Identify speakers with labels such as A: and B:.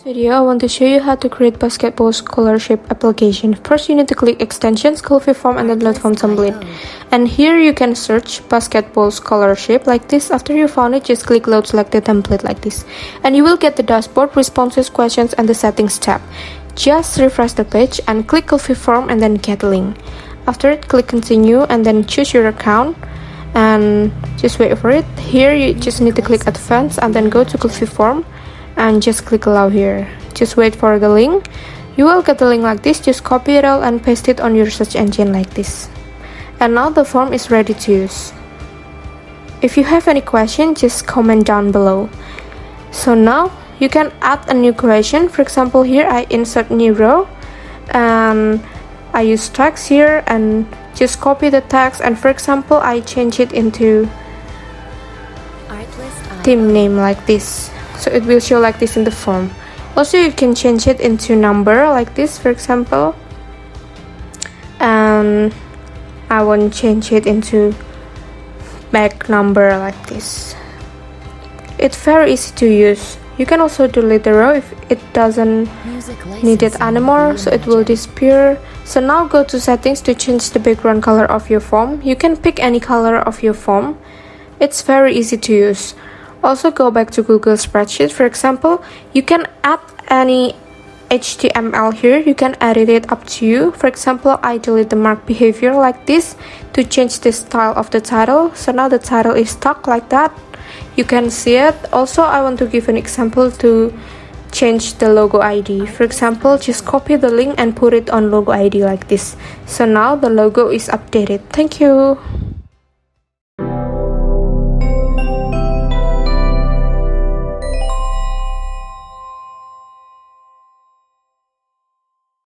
A: Video, I want to show you how to create basketball scholarship application. First, you need to click extensions, Coffee Form, and then load form template. And here you can search basketball scholarship like this. After you found it, just click load selected template like this. And you will get the dashboard, responses, questions, and the settings tab. Just refresh the page and click Coffee Form and then get link. After it, click continue and then choose your account. And just wait for it. Here you just need to click advanced and then go to Coffee Form. And just click allow here. Just wait for the link. You will get the link like this. Just copy it all and paste it on your search engine like this. And now the form is ready to use. If you have any question, just comment down below. So now you can add a new question. For example, here I insert new row and I use text here and just copy the text, and for example I change it into team name like this. So it will show like this in the form. Also, you can change it into number like this, for example. And I want to change it into back number like this. It's very easy to use. You can also delete the row if it doesn't need it anymore, so it will disappear. So now go to settings to change the background color of your form. You can pick any color of your form. It's very easy to use. Also, go back to Google Spreadsheet. For example, you can add any HTML here. You can edit it up to you. For example, I delete the mark behavior like this to change the style of the title. So now the title is stuck like that. You can see it. Also, I want to give an example to change the logo ID. For example, just copy the link and put it on logo ID like this. So now the logo is updated. Thank you.